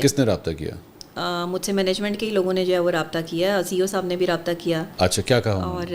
کس نے رابطہ کیا؟ مجھ سے مینجمنٹ کے ہی لوگوں نے جو ہے وہ رابطہ کیا، سی او صاحب نے بھی رابطہ کیا. اچھا، کیا کہا؟ اور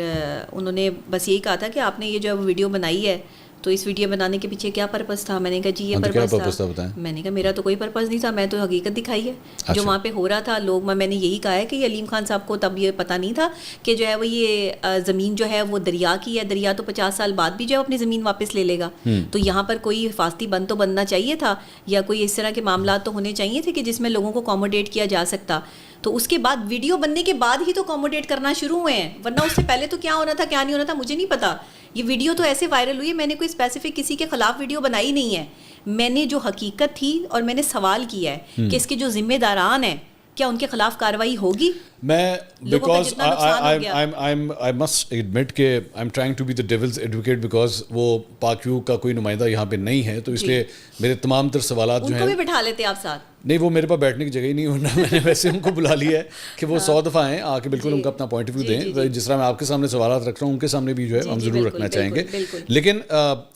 انہوں نے بس یہی کہا تھا کہ آپ نے یہ جو ویڈیو بنائی ہے تو اس ویڈیو بنانے کے پیچھے کیا پرپس تھا. میں نے کہا جی یہ پرپس تھا. میں نے کہا میرا تو کوئی پرپس نہیں تھا، میں تو حقیقت دکھائی ہے جو وہاں پہ ہو رہا تھا. لوگ میں نے یہی کہا ہے کہ علیم خان صاحب کو تب یہ پتہ نہیں تھا کہ جو ہے وہ یہ زمین جو ہے وہ دریا کی ہے. دریا تو 50 سال بعد بھی جو ہے اپنی زمین واپس لے لے گا. تو یہاں پر کوئی حفاظتی بند تو بننا چاہیے تھا، یا کوئی اس طرح کے معاملات تو ہونے چاہیے تھے کہ جس میں لوگوں کو اکوموڈیٹ کیا جا سکتا. تو اس کے بعد ویڈیو بننے کے بعد ہی تو اکوموڈیٹ کرنا شروع ہوئے ہیں، ورنہ اس سے پہلے تو کیا ہونا تھا کیا نہیں ہونا تھا مجھے نہیں پتا. یہ ویڈیو تو ایسے وائرل ہوئی ہے، میں نے کوئی اسپیسیفک کسی کے خلاف ویڈیو بنائی نہیں ہے. میں نے جو حقیقت تھی اور میں نے سوال کیا ہے کہ اس کے جو ذمہ داران ہیں کیا ان کے خلاف کارروائی ہوگی. میں بیکاز I must admit کہ I'm trying to be the devil's advocate because وہ پاک ویو کا کوئی نمائندہ یہاں پہ نہیں ہے، تو اس لیے میرے تمام تر سوالات جو ہیں ان کو بھی بٹھا لیتے آپ ساتھ. نہیں، وہ میرے پاس بیٹھنے کی جگہ ہی نہیں ہونا. میں نے ویسے ان کو بلا لیا ہے کہ وہ 100 دفعہ آئیں آ کے بالکل ان کا اپنا پوائنٹ آف ویو دیں. جس طرح میں آپ کے سامنے سوالات رکھ رہا ہوں ان کے سامنے بھی جو ہے ہم ضرور رکھنا چاہیں گے. لیکن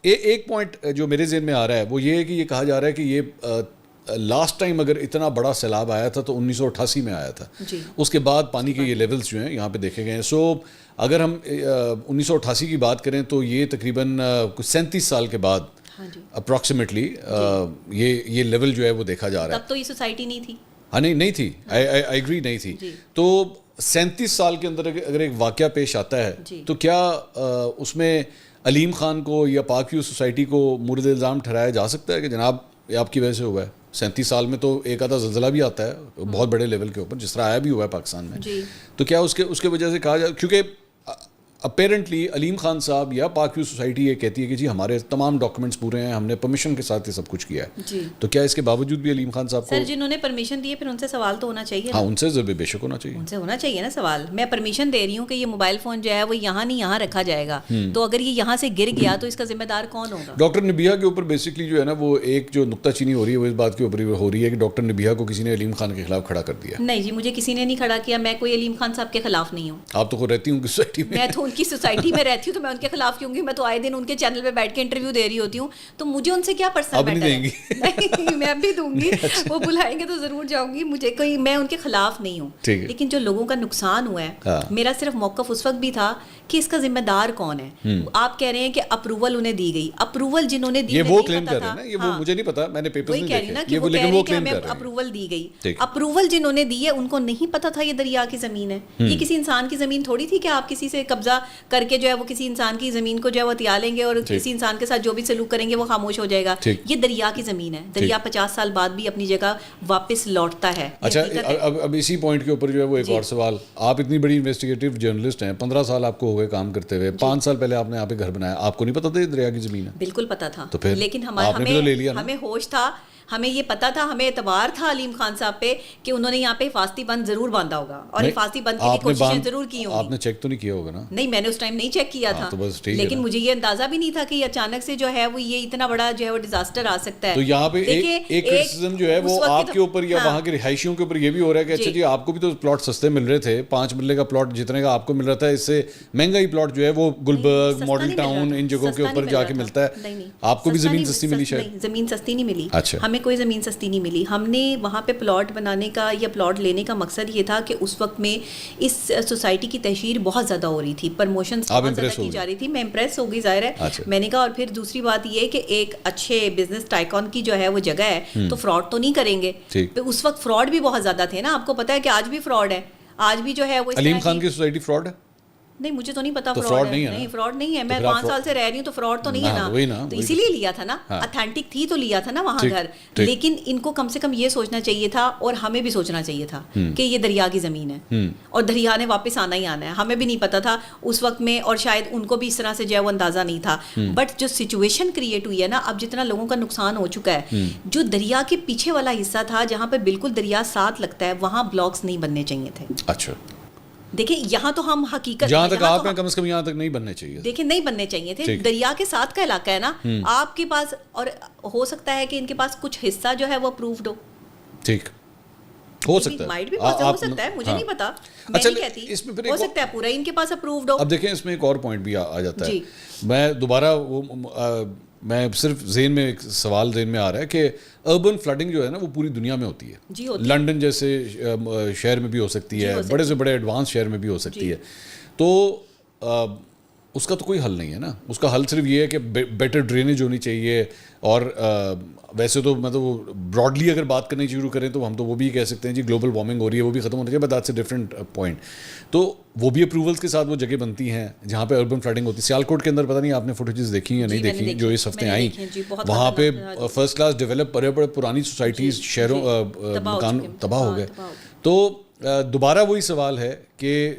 ایک پوائنٹ جو میرے ذہن میں آ رہا ہے وہ یہ ہے کہ یہ کہا جا رہا ہے کہ یہ لاسٹ ٹائم اگر اتنا بڑا سیلاب آیا تھا تو 1988 میں آیا تھا. اس کے بعد پانی کے یہ لیولز جو ہیں یہاں پہ دیکھے گئے ہیں. سو اگر ہم 1988 کی بات کریں تو یہ تقریباً 37 سال کے بعد اپروکسیمیٹلی یہ لیول جو ہے وہ دیکھا جا رہا ہے. تب تو یہ سوسائٹی نہیں تھی. ہاں نہیں تھی، آئی ایگری نہیں تھی. تو 37 سال کے اندر اگر ایک واقعہ پیش آتا ہے تو کیا اس میں علیم خان کو یا پاک ویو سوسائٹی کو مورد الزام ٹھہرایا جا سکتا ہے کہ جناب یہ آپ کی وجہ سے ہوا ہے؟ 37 سال میں تو ایک آدھا زلزلہ بھی آتا ہے بہت بڑے لیول کے اوپر، جس طرح آیا بھی ہوا ہے پاکستان میں. تو کیا اس کے وجہ سے کہا جائے، کیونکہ اپیرنٹلی علیم خان صاحب یا پاک ویو سوسائٹی یہ کہتی ہے کہ جی ہمارے تمام ڈاکومنٹس پورے ہیں، ہم نے پرمیشن کے ساتھ یہ سب کچھ کیا ہے. تو کیا اس کے باوجود بھی علیم خان صاحب کو سر جنہوں نے پرمیشن دی ہے پھر ان سے سوال تو ہونا چاہیے. ہاں ان سے ضرور بے شک ہونا چاہیے، ان سے ہونا چاہیے نا سوال. میں پرمیشن دے رہی ہوں کہ یہ موبائل فون جو ہے وہ یہاں نہیں یہاں رکھا جائے گا، تو اگر یہ یہاں سے گر گیا تو اس کا ذمہ دار کون ہوگا؟ ڈاکٹر نبیہہ کے اوپر بیسکلی جو ہے نا وہ ایک جو نکتہ چینی ہو رہی ہے وہ اس بات کے اوپر ہو رہی ہے کہ ڈاکٹر نبیہہ کو کسی نے علیم خان کے خلاف کھڑا کر دیا. نہیں جی مجھے کسی نے نہیں کھڑا کیا، میں کوئی علیم خان صاحب کے خلاف نہیں ہوں. آپ تو خود رہتی ہوں سوسائٹی میں. میں تو ان کی سوسائٹی میں رہتی ہوں تو میں ان کے خلاف کیوں گی؟ میں تو آئے دن ان کے چینل پہ بیٹھ کے انٹرویو دے رہی ہوتی ہوں، تو مجھے ان سے کیا پرسنل میٹر ہے. نہیں میں بھی دوں گی، وہ بلائیں گے تو ضرور جاؤں گی. مجھے کوئی، میں ان کے خلاف نہیں ہوں، لیکن جو لوگوں کا نقصان ہوا ہے میرا صرف موقف اس وقت بھی تھا کہ اس کا ذمہ دار کون ہے. آپ کہہ رہے ہیں کہ اپروول انہیں دی گئی، اپروول جنہوں نے دی یہ وہ کلیم کر رہے ہیں نا، یہ وہ مجھے نہیں پتا، میں نے پیپرز نہیں دیکھے، وہ کہہ رہے ہیں کہ ہمیں اپروول دی گئی. اپروول جنہوں نے دی ہے ان کو نہیں پتا تھا یہ دریا کی زمین ہے. یہ کسی انسان کی زمین تھوڑی تھی کہ آپ کسی سے قبضہ کر کے جو ہے وہ کسی انسان کی زمین کو جو ہے وہ ہتھیا لیں گے اور کسی انسان کے ساتھ جو بھی سلوک کریں گے وہ خاموش ہو جائے گا. یہ دریا کی زمین ہے، دریا 50 سال بعد بھی اپنی جگہ واپس لوٹتا ہے. اچھا اب اسی پوائنٹ کے اوپر جو ہے وہ ایک اور سوال. آپ اتنی بڑی انویسٹیگیٹو جرنلسٹ ہیں، 15 سال آپ کو ہو گئے کام کرتے ہوئے، 5 سال پہلے آپ نے یہاں پہ گھر بنایا، آپ کو نہیں پتا تھا یہ دریا کی زمین ہے؟ بالکل پتا تھا، لیکن ہمیں ہوش تھا، ہمیں یہ پتا تھا، ہمیں اعتبار تھا علیم خان صاحب پہ کہ انہوں نے یہاں پہ حفاظتی بند ضرور باندھا ہوگا اور حفاظتی بند کی کوششیں ضرور کی ہوں گی. آپ نے چیک تو نہیں کیا ہوگا نا؟ نہیں میں نے اس ٹائم نہیں چیک کیا تھا، لیکن مجھے یہ اندازہ بھی نہیں تھا کہ اچانک سے جو ہے وہ یہ اتنا بڑا جو ہے وہ ڈیزاسٹر آ سکتا ہے. تو یہاں پہ ایک کرٹیسزم جو ہے وہ آپ کے اوپر یا وہاں کے رہائشیوں کے اوپر یہ بھی ہو رہا ہے کہ اچھا جی آپ کو بھی تو پلاٹ سستے مل رہے تھے، 5 مرلے کا پلاٹ جتنے کا آپ کو مل رہا تھا اس سے مہنگا ہی پلاٹ جو ہے وہ گلبرگ، ماڈل ٹاؤن، ان جگہوں کے اوپر جا کے ملتا ہے. آپ کو بھی زمین سستی ملی؟ شاید زمین سستی نہیں ملی، ہمیں کوئی زمین سستی نہیں ملی. ہم نے وہاں پہ پلاٹ بنانے کا یا پلاٹ لینے کا مقصد یہ تھا کہ اس وقت میں اس سوسائٹی کی تشہیر بہت زیادہ ہو رہی تھی، پرموشنز بہت زیادہ کی جا رہی تھی. میں امپریس ہو گئی ظاہر ہے. میں نے کہا اور پھر دوسری بات یہ کہ ایک اچھے بزنس ٹائکون کی جو ہے وہ جگہ ہے تو فراڈ تو نہیں کریں گے. اس وقت فراڈ بھی بہت زیادہ تھے نا، آپ کو پتا ہے کہ آج بھی فراڈ ہے، آج بھی جو ہے وہ. علیم خان کی سوسائٹی فراڈ ہے؟ نہیں مجھے تو نہیں پتا فراڈ ہے. نہیں فراڈ نہیں ہے، میں 5 سال سے رہ رہی ہوں تو فراڈ تو نہیں ہے نا، تو اسی لیے لیا تھا نا، اتھینٹک تھی تو لیا تھا نا وہاں گھر. لیکن ان کو کم سے کم یہ سوچنا چاہیے تھا اور ہمیں بھی سوچنا چاہیے تھا کہ یہ دریا کی زمین ہے اور دریا نے واپس آنا ہی آنا ہے. ہمیں بھی نہیں پتا تھا اس وقت میں اور شاید ان کو بھی اس طرح سے جو ہے وہ اندازہ نہیں تھا. بٹ جو سچویشن کریٹ ہوئی ہے نا، اب جتنا لوگوں کا نقصان ہو چکا ہے، جو دریا کے پیچھے والا حصہ تھا جہاں پہ بالکل دریا ساتھ لگتا ہے وہاں بلاکس نہیں بننے چاہیے تھے. اچھا دیکھیں یہاں تو ہم حقیقت جہاں تک آپ ہیں کم از کم یہاں تک نہیں بننے چاہیے. دیکھیں نہیں بننے چاہیے تھے، دریا کے ساتھ کا علاقہ ہے نا آپ کے پاس، اور ہو سکتا ہے کہ ان کے پاس کچھ حصہ جو ہے وہ اپرووڈ ہو. ٹھیک ہو سکتا ہے، مائٹ بھی ہو سکتا ہے، مجھے نہیں پتا، میں نہیں کہتی، ہو سکتا ہے پورا ان کے پاس اپرووڈ ہو. اب دیکھیں اس میں ایک اور پوائنٹ بھی آ جاتا ہے. میں دوبارہ وہ میں صرف ذہن میں ایک سوال ذہن میں آ رہا ہے کہ اربن فلڈنگ جو ہے نا وہ پوری دنیا میں ہوتی ہے. لنڈن جیسے شہر میں بھی ہو سکتی ہے, بڑے سے بڑے ایڈوانس شہر میں بھی ہو سکتی ہے. تو اس کا تو کوئی حل نہیں ہے نا. اس کا حل صرف یہ ہے کہ بیٹر ڈرینیج ہونی چاہیے. اور ویسے تو مطلب براڈلی اگر بات کرنی شروع کریں تو ہم تو وہ بھی کہہ سکتے ہیں جی گلوبل وارمنگ ہو رہی ہے, وہ بھی ختم ہونی چاہیے, but that's a different point. تو وہ بھی اپروولس کے ساتھ وہ جگہ بنتی ہیں جہاں پہ اربن فلڈنگ ہوتی ہے. سیالکوٹ کے اندر پتہ نہیں آپ نے فوٹیجز دیکھی یا نہیں دیکھی جو اس ہفتے آئیں, وہاں پہ فرسٹ کلاس ڈیولپ بڑے بڑے پرانی سوسائٹیز شہروں مکان تباہ ہو گئے. تو دوبارہ وہی سوال ہے کہ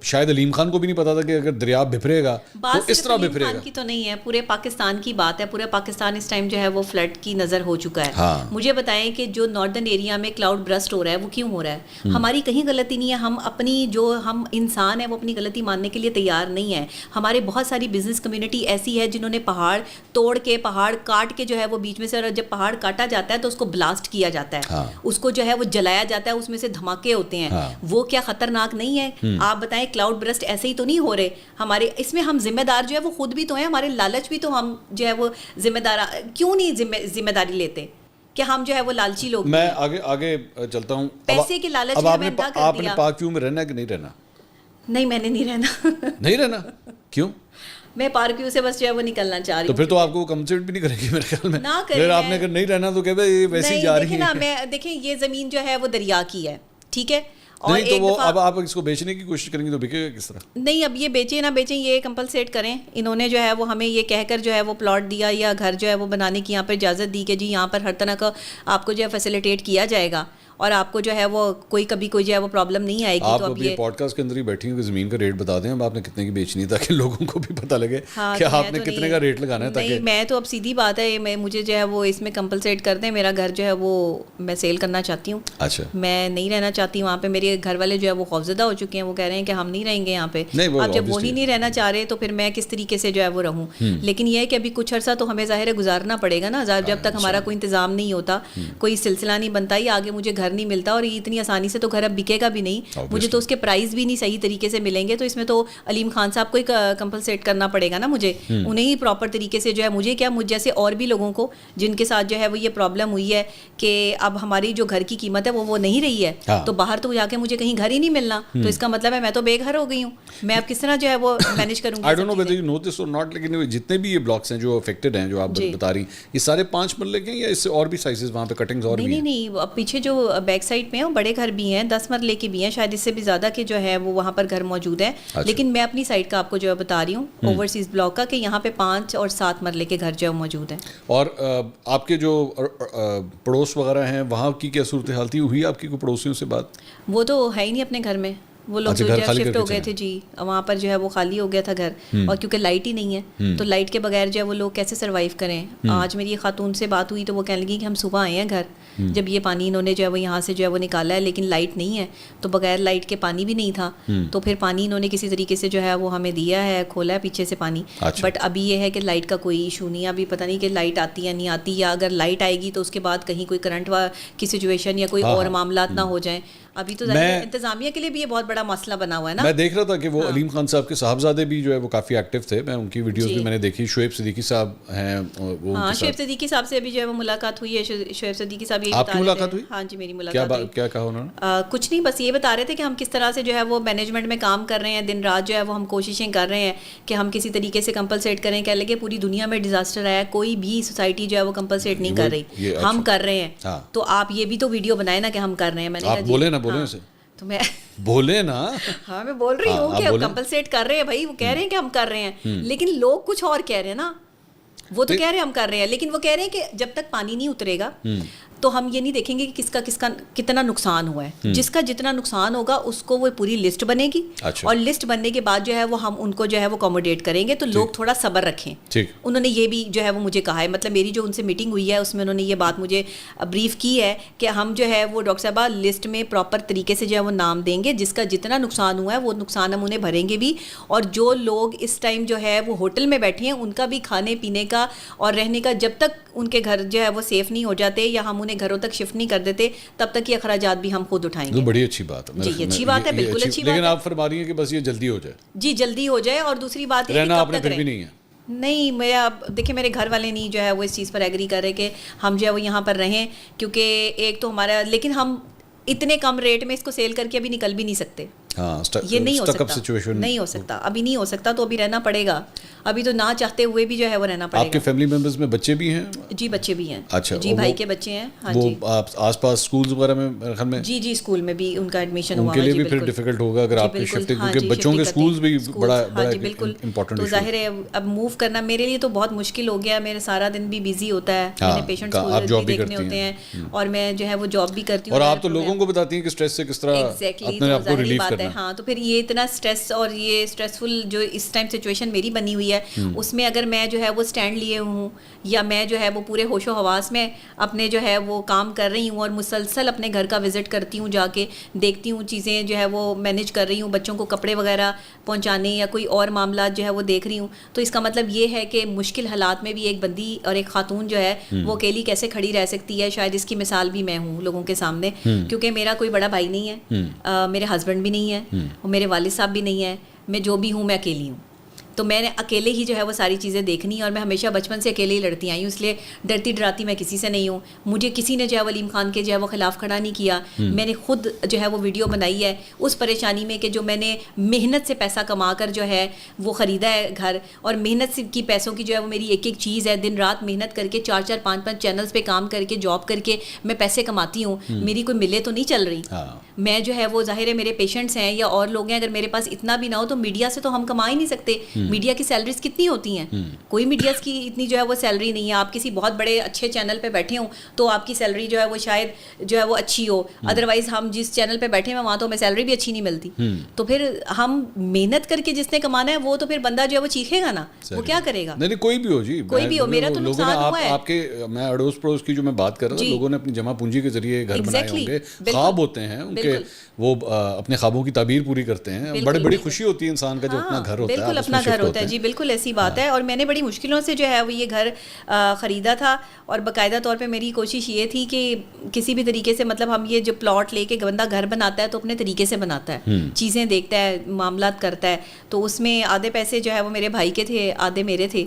شاید علیم خان کو بھی نہیں پتا تھا کہ اگر دریا بھپرے گا تو اس طرح بھپرے گا. کی تو نہیں ہے, پورے پاکستان کی بات ہے. پورے پاکستان اس ٹائم جو ہے وہ فلڈ کی نظر ہو چکا ہے. مجھے بتائیں کہ جو ناردرن ایریا میں کلاؤڈ برسٹ ہو رہا ہے وہ کیوں ہو رہا ہے؟ ہماری کہیں غلطی نہیں ہے. ہم اپنی جو ہم انسان ہیں وہ اپنی غلطی ماننے کے لیے تیار نہیں ہے. ہمارے بہت ساری بزنس کمیونٹی ایسی ہے جنہوں نے پہاڑ توڑ کے, پہاڑ کاٹ کے جو ہے وہ بیچ میں سے, جب پہاڑ کاٹا جاتا ہے تو اس کو بلاسٹ کیا جاتا ہے, اس کو جو ہے وہ جلایا جاتا ہے, اس میں سے دھماکے ہوتے ہیں. وہ کیا خطرناک نہیں ہے؟ آپ بتائیں کلاؤڈ برسٹ ایسے ہی تو نہیں ہو رہے ہمارے. اس میں ہم ذمہ دار جو ہے وہ خود بھی تو ہیں, ہمارے لالچ بھی تو ہم جو ہے وہ ذمہ دار کیوں نہیں ذمہ داری لیتے کہ ہم جو ہے وہ لالچی لوگ. میں آگے چلتا ہوں. پیسے کے لالچ میں ادا کر دیا. آپ نے پاک ویو میں رہنا ہے کہ نہیں رہنا؟ نہیں, میں نے نہیں رہنا. نہیں رہنا کیوں؟ میں پارک ویو سے بس جو ہے وہ نکلنا چاہ رہی ہوں. تو پھر تو آپ کو کمپنسیٹ بھی نہیں کرے گی میرے خیال میں. اگر آپ نے اگر نہیں رہنا تو کہ یہ ویسے ہی جا رہی ہے. میں دیکھیں یہ زمین جو ہے وہ دریا کی ہے, ٹھیک ہے, نہیں تو وہ اب آپ اس کو بیچنے کی کوشش کریں گے تو بکے گا کس طرح؟ نہیں, اب یہ بیچیں نہ بیچیں یہ کمپلسیٹ کریں. انہوں نے جو ہے وہ ہمیں یہ کہہ کر جو ہے وہ پلاٹ دیا یا گھر جو ہے وہ بنانے کی یہاں پر اجازت دی کہ جی یہاں پر ہر طرح کا آپ کو جو ہے فیسیلیٹیٹ کیا جائے گا اور آپ کو جو ہے وہ کبھی کوئی جو ہے وہ پرابلم نہیں آئے گی. آپ ابھی پوڈ کاسٹ کے اندر ہی بیٹھی ہوں کہ زمین کا ریٹ بتا دیں اب آپ نے کتنے کی بیچنی ہے تاکہ لوگوں کو بھی پتہ لگے کہ آپ نے کتنے کا ریٹ لگانا ہے. نہیں, میں تو اب سیدھی بات ہے, مجھے جو ہے وہ اس میں کمپلسیٹ کر دیں. میرا گھر جو ہے وہ میں سیل کرنا چاہتی ہوں. اچھا, میں نہیں رہنا چاہتی وہاں پہ. میرے گھر والے جو ہے وہ خوفزدہ ہو چکے ہیں, وہ کہہ رہے ہیں کہ ہم نہیں رہیں گے یہاں پہ. اب جب وہی نہیں رہنا چاہ رہے تو پھر میں کس طریقے سے جو ہے وہ رہوں. لیکن یہ ہے کہ ابھی کچھ عرصہ تو ہمیں ظاہر ہے گزارنا پڑے گا نا, جب تک ہمارا کوئی انتظام نہیں ہوتا, کوئی سلسلہ نہیں بنتا, یہ آگے مجھے گھر نہیں ملتا اور اتنی آسانی سے تو گھر اب بکے گا بھی نہیں. مجھے تو اس کے پرائز بھی نہیں صحیح طریقے سے ملیں گے. تو اس میں تو علیم خان صاحب کو ہی کمپلسیٹ کرنا پڑے گا نا مجھے, انہیں ہی پراپر طریقے سے جو ہے. مجھے کیا, مجھ جیسے اور بھی لوگوں کو جن کے ساتھ جو ہے وہ یہ پرابلم ہوئی ہے کہ اب ہماری جو گھر کی قیمت ہے وہ نہیں رہی ہے, تو باہر تو جا کے مجھے کہیں گھر ہی نہیں ملنا. تو اس کا مطلب ہے میں تو بے گھر ہو گئی ہوں. میں اب کس طرح جو ہے وہ مینیج کروں گی؟ I don't know whether you know this or not, لیکن جتنے بھی یہ بلاکس ہیں جو افیکٹڈ ہیں جو آپ بتا رہی ہیں, یہ سارے 5 مرلے کے ہیں یا اس سے اور بھی سائزز وہاں پہ کٹنگز اور بھی ہیں؟ نہیں, پیچھے جو بیک سائڈ پہ ہیں وہ بڑے گھر بھی ہیں, 10 مرلے کے بھی ہیں, شاید اس سے بھی زیادہ کے جو ہے وہ وہاں پر گھر موجود ہیں. لیکن میں اپنی سائڈ کا آپ کو جو ہے بتا رہی ہوں اوورسیز بلاک کا, کہ یہاں پہ 5 اور 7 مرلے کے گھر جو ہے موجود ہیں. اور آپ کے جو پڑوس وغیرہ ہیں وہاں کی کیا صورتحال تھی؟ ہوئی آپ کی کوئی پڑوسیوں سے بات؟ وہ تو ہے ہی نہیں اپنے گھر میں, وہ لوگ جو ہے شفٹ ہو گئے تھے. جی, وہاں پر جو ہے وہ خالی ہو گیا تھا گھر, اور کیونکہ لائٹ ہی نہیں ہے تو لائٹ کے بغیر جو ہے وہ لوگ کیسے سروائیو کریں. آج میری خاتون سے بات ہوئی تو وہ کہنے لگی کہ ہم صبح آئے ہیں گھر, جب یہ پانی انہوں نے جو ہے وہ یہاں سے جو ہے وہ نکالا ہے, لیکن لائٹ نہیں ہے, تو بغیر لائٹ کے پانی بھی نہیں تھا. تو پھر پانی انہوں نے کسی طریقے سے جو ہے وہ ہمیں دیا ہے, کھولا ہے پیچھے سے پانی. بٹ ابھی یہ ہے کہ لائٹ کا کوئی ایشو نہیں ہے. ابھی پتہ نہیں کہ لائٹ آتی یا نہیں آتی, یا اگر لائٹ آئے گی تو اس کے بعد کہیں کوئی کرنٹ کی سچویشن یا کوئی اور معاملات نہ ہو جائیں. ابھی تو انتظامیہ کے لیے بھی یہ بہت بڑا مسئلہ بنا ہوا ہے نا. میں دیکھ رہا تھا کہ وہ علیم خان صاحب کے صاحبزادے بھی جو ہے وہ کافی ایکٹیو تھے, میں ان کی ویڈیوز بھی میں نے دیکھی. شعیب صدیقی صاحب ہیں وہ. ہاں, شعیب صدیقی صاحب سے بھی جو ہے وہ ملاقات ہوئی ہے. شعیب صدیقی صاحب یہ آپ کی ملاقات ہوئی؟ ہاں جی, میری ملاقات ہوئی. کیا کہا انہوں نے؟ کچھ نہیں, بس یہ بتا رہے تھے کہ ہم کس طرح سے جو ہے وہ مینجمنٹ میں کام کر رہے ہیں, دن رات جو ہے وہ ہم کوششیں کر رہے ہیں کہ ہم کسی طریقے سے کمپلسیٹ کریں. کہہ لگے پوری دنیا میں ڈیزاسٹر آیا, کوئی بھی سوسائٹی جو ہے وہ کمپلسیٹ نہیں کر رہی, ہم کر رہے ہیں. تو آپ یہ بھی تو ویڈیو بنائے نا کہ ہم کر رہے ہیں. میں نے کہا بولے نا, بولے اسے تو میں بولے نا. ہاں, میں بول رہی ہوں کہ کمپلسیٹ کر رہے ہیں بھائی, وہ کہہ رہے ہیں کہ ہم کر رہے ہیں, لیکن لوگ کچھ اور کہہ رہے ہیں نا. وہ تو کہہ رہے ہیں ہم کر رہے ہیں, لیکن وہ کہہ رہے ہیں کہ جب تک پانی نہیں اترے گا تو ہم یہ نہیں دیکھیں گے کہ کس کا کتنا نقصان ہوا ہے. جس کا جتنا نقصان ہوگا اس کو وہ پوری لسٹ بنے گی, اور لسٹ بننے کے بعد جو ہے وہ ہم ان کو جو ہے وہ اکوموڈیٹ کریں گے. تو لوگ تھوڑا صبر رکھیں. انہوں نے یہ بھی جو ہے وہ مجھے کہا ہے, مطلب میری جو ان سے میٹنگ ہوئی ہے اس میں انہوں نے یہ بات مجھے بریف کی ہے کہ ہم جو ہے وہ ڈاکٹر صاحبہ لسٹ میں پراپر طریقے سے جو ہے وہ نام دیں گے, جس کا جتنا نقصان ہوا ہے وہ نقصان ہم انہیں بھریں گے بھی. اور جو لوگ اس ٹائم جو ہے وہ ہوٹل میں بیٹھے ہیں ان کا بھی کھانے پینے کا اور رہنے کا, جب تک ان کے گھر جو ہے وہ سیف نہیں ہو جاتے یا ہم انہیں گھروں تک شفٹ نہیں کر دیتے, تب تک یہ اخراجات بھی ہم خود اٹھائیں گے. بڑی اچھی بات ہے. جی, اچھی بات ہے, بالکل اچھی بات ہے. لیکن آپ فرما رہی ہیں کہ بس یہ جلدی ہو جائے. جی, جلدی ہو جائے. اور دوسری بات یہ رہنا آپ نے پھر بھی نہیں ہے. نہیں میں اب دیکھیں میرے گھر والے نہیں جو ہے وہ اس چیز پر ایگری کر رہے کہ ہم جو ہے وہ یہاں پر رہیں, کیونکہ ایک تو ہمارا, لیکن ہم اتنے کم ریٹ میں اس کو سیل کر کے ابھی نکل بھی نہیں سکتے. یہ نہیں ہو سکتا, نہیں ہو سکتا, ابھی نہیں ہو سکتا, تو ابھی رہنا پڑے گا. ابھی تو نہ چاہتے ہوئے بھی جو ہے وہ رہنا پڑے گا. آپ کے فیملی ممبرز میں بچے بھی ہیں؟ جی بچے بھی ہیں. اچھا جی بھائی کے بچے ہیں. ہاں جی. وہ آس پاس اسکولز وغیرہ میں خیال میں؟ جی جی اسکول میں بھی ان کا ایڈمیشن ہوا. ان کے لیے بھی پھر ڈیفیکلٹ ہوگا اگر آپ کی شفٹنگ, کیونکہ بچوں کے اسکولز بھی بڑا امپورٹنٹ. تو ظاہر ہے اب موو کرنا میرے لیے تو بہت مشکل ہو گیا. میرے سارا دن بھی بزی ہوتا ہے, میرے پیشنٹس کو دیکھنے ہوتے ہیں, اور میں جو ہے وہ جاب بھی کرتی ہوں. اور آپ تو لوگوں کو بتاتی ہیں کہ اسٹریس سے کس طرح اپنے آپ کو ریلیف کرنا. ہاں تو پھر یہ اتنا اسٹریس اور یہ اسٹریسفل جو اس ٹائم سچویشن میری بنی ہوئی ہے, اس میں اگر میں جو ہے وہ اسٹینڈ لیے ہوں, یا میں جو ہے وہ پورے ہوش و حواس میں اپنے جو ہے وہ کام کر رہی ہوں, اور مسلسل اپنے گھر کا وزٹ کرتی ہوں, جا کے دیکھتی ہوں چیزیں جو ہے وہ مینیج کر رہی ہوں, بچوں کو کپڑے وغیرہ پہنچانے یا کوئی اور معاملات جو ہے وہ دیکھ رہی ہوں, تو اس کا مطلب یہ ہے کہ مشکل حالات میں بھی ایک بندی اور ایک خاتون جو ہے وہ اکیلی کیسے کھڑی رہ سکتی ہے. شاید اس کی مثال بھی میں ہوں لوگوں کے سامنے, کیونکہ میرا کوئی بڑا بھائی نہیں ہے, میرے ہسبینڈ بھی نہیں ہے, اور میرے والد صاحب بھی نہیں ہے. میں جو بھی ہوں میں اکیلی ہوں, تو میں نے اکیلے ہی جو ہے وہ ساری چیزیں دیکھنی ہیں, اور میں ہمیشہ بچپن سے اکیلے ہی لڑتی آئی ہوں, اس لیے ڈرتی ڈراتی میں کسی سے نہیں ہوں. مجھے کسی نے جو ہے علیم خان کے جو ہے وہ خلاف کھڑا نہیں کیا. میں نے خود جو ہے وہ ویڈیو بنائی ہے اس پریشانی میں کہ جو میں نے محنت سے پیسہ کما کر جو ہے وہ خریدا ہے گھر, اور محنت کی پیسوں کی جو ہے وہ میری ایک ایک چیز ہے. دن رات محنت کر کے 4-4 5-5 چینلز پہ کام کر کے جاب کر کے میں پیسے کماتی ہوں. میری کوئی ملے تو نہیں چل رہی. میں جو ہے وہ ظاہر ہے میرے پیشنٹس ہیں یا اور لوگ ہیں, اگر میرے پاس اتنا بھی نہ ہو تو میڈیا سے تو ہم کما ہی نہیں سکتے. میڈیا کی سیلریز کتنی ہوتی ہیں, کوئی میڈیاز کی اتنی جو ہے وہ سیلری نہیں ہے. آپ کسی بہت بڑے اچھے چینل پہ بیٹھے ہوں تو آپ کی سیلری جو ہے وہ شاید جو ہے وہ اچھی ہو, ادروائز ہم جس چینل پہ بیٹھے ہیں وہاں تو ہمیں سیلری بھی اچھی نہیں ملتی. تو پھر ہم محنت کر کے جس نے کمانا ہے وہ تو پھر بندہ جو ہے وہ چیخے گا نا, وہ کیا کرے گا. نہیں کوئی بھی ہو, جی کوئی بھی ہو, میرا تو نقصان ہوا ہے. آپ کے میں اڑوس پڑوس کی جو میں بات کر رہا ہوں, لوگوں نے اپنی جمع پونجی کے ذریعے گھر بنائے ہوں گے, خواب ہوتے ہیں ان کے, وہ اپنے خوابوں کی تعبیر پوری کرتے ہیں. بڑی خوشی ہوتی ہے انسان کا جب اپنا گھر ہوتا ہے, بالکل اپنا گھر ہوتا ہے. جی بالکل ایسی بات ہے. اور میں نے بڑی مشکلوں سے جو ہے وہ یہ گھر خریدا تھا, اور باقاعدہ طور پہ میری کوشش یہ تھی کہ کسی بھی طریقے سے, مطلب ہم یہ جو پلاٹ لے کے بندہ گھر بناتا ہے تو اپنے طریقے سے بناتا ہے, چیزیں دیکھتا ہے, معاملات کرتا ہے. تو اس میں آدھے پیسے جو ہے وہ میرے بھائی کے تھے, آدھے میرے تھے.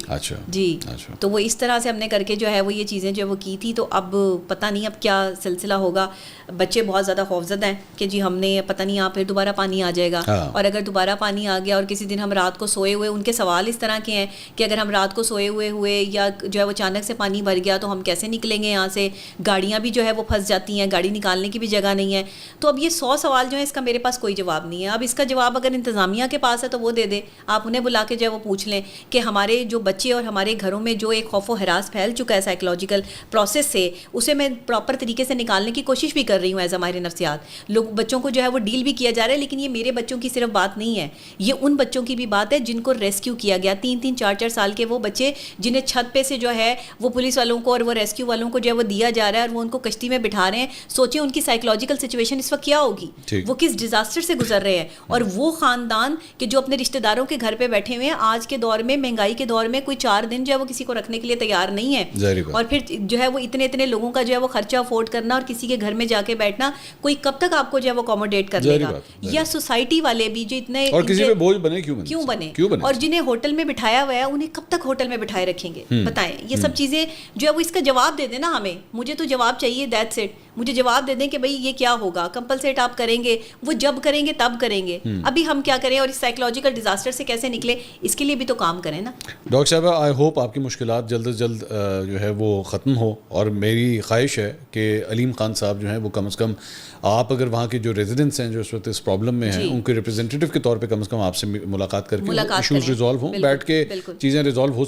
جی تو وہ اس طرح سے ہم نے کر کے جو ہے وہ یہ چیزیں جو وہ کی تھی. تو اب پتہ نہیں اب کیا سلسلہ ہوگا. بچے بہت زیادہ خوفزدہ ہیں کہ جی ہم نے پتہ نہیں یہاں پھر دوبارہ پانی آ جائے گا, اور اگر دوبارہ پانی آ گیا اور کسی دن ہم رات کو سوئے ہوئے, ان کے سوال اس طرح کے ہیں کہ اگر ہم رات کو سوئے ہوئے یا جو ہے وہ اچانک سے پانی بھر گیا تو ہم کیسے نکلیں گے یہاں سے. گاڑیاں بھی جو ہے وہ پھنس جاتی ہیں, گاڑی نکالنے کی بھی جگہ نہیں ہے. تو اب یہ 100 سوال جو ہے اس کا میرے پاس کوئی جواب نہیں ہے. اب اس کا جواب اگر انتظامیہ کے پاس ہے تو وہ دے دے, آپ انہیں بلا کے جو ہے وہ پوچھ لیں کہ ہمارے جو بچے اور ہمارے گھروں میں جو ایک خوف و ہراس پھیل چکا ہے سائیکولوجیکل پروسیس سے, اسے میں پراپر طریقے سے نکالنے کی کوشش بھی کر رہی ہوں ایز اے ماہر نفسیات. لوگ بچوں کو جو ہے وہ ڈیل بھی کیا جا رہا ہے, لیکن یہ میرے بچوں کی صرف بات نہیں ہے, یہ ان بچوں کی بھی بات ہے جن کو ریسکیو کیا گیا. 3-3 4-4 سال کے وہ بچے جنہیں چھت پہ سے جو ہے وہ پولیس والوں کو اور وہ ریسکیو والوں کو جو ہے وہ دیا جا رہا ہے, اور وہ ان کو کشتی میں بٹھا رہے ہیں. سوچیں ان کی سائیکولوجیکل سچویشن اس وقت کیا ہوگی, وہ کس ڈیزاسٹر سے گزر رہے ہیں. اور وہ خاندان کہ جو اپنے رشتہ داروں کے گھر پہ بیٹھے ہوئے ہیں, آج کے دور میں مہنگائی کے دور میں کوئی 4 دن جو ہے وہ کسی کو رکھنے کے لیے تیار نہیں ہے, اور پھر جو ہے وہ اتنے لوگوں کا جو ہے وہ خرچہ افورڈ کرنا اور کسی کے گھر میں جا کے بیٹھنا, کوئی کب تک آپ کو جو ہے وہ اکوموڈیٹ کر لے گا. یا سوسائٹی والے بھی جو اتنے, اور کسی پہ بوجھ بنے کیوں بنے, اور جنہیں ہوٹل میں بٹھایا ہوا ہے انہیں کب تک ہوٹل میں بٹھائے رکھیں گے, بتائیں. یہ سب چیزیں جو ہے وہ اس کا جواب دے دیں نا ہمیں. مجھے تو جواب چاہیے, دیٹس اٹ. مجھے جواب دے دیں کہ بھائی یہ کیا ہوگا, کمپلسیٹ آپ کریں گے, وہ جب کریں گے تب کریں گے. ابھی ہم کیا کریں اور اس سائیکولوجیکل ڈیزاسٹر سے کیسے نکلے, اس کے لیے بھی تو کام کریں نا. ڈاکٹر صاحبہ, آئی ہوپ آپ کی مشکلات جلد از جلد جو ہے وہ ختم ہو, اور میری خواہش ہے کہ علیم خان صاحب جو ہیں وہ کم از کم آپ اگر وہاں کے جو ریزیڈنٹس ہیں جو اس وقت اس پرابلم میں ہیں, ان کے ریپرزینٹیو کے طور پہ کم از کم آپ سے ملاقات کر کے ایشوز ریزالو ہوں, بیٹھ کے چیزیں ریزالو ہو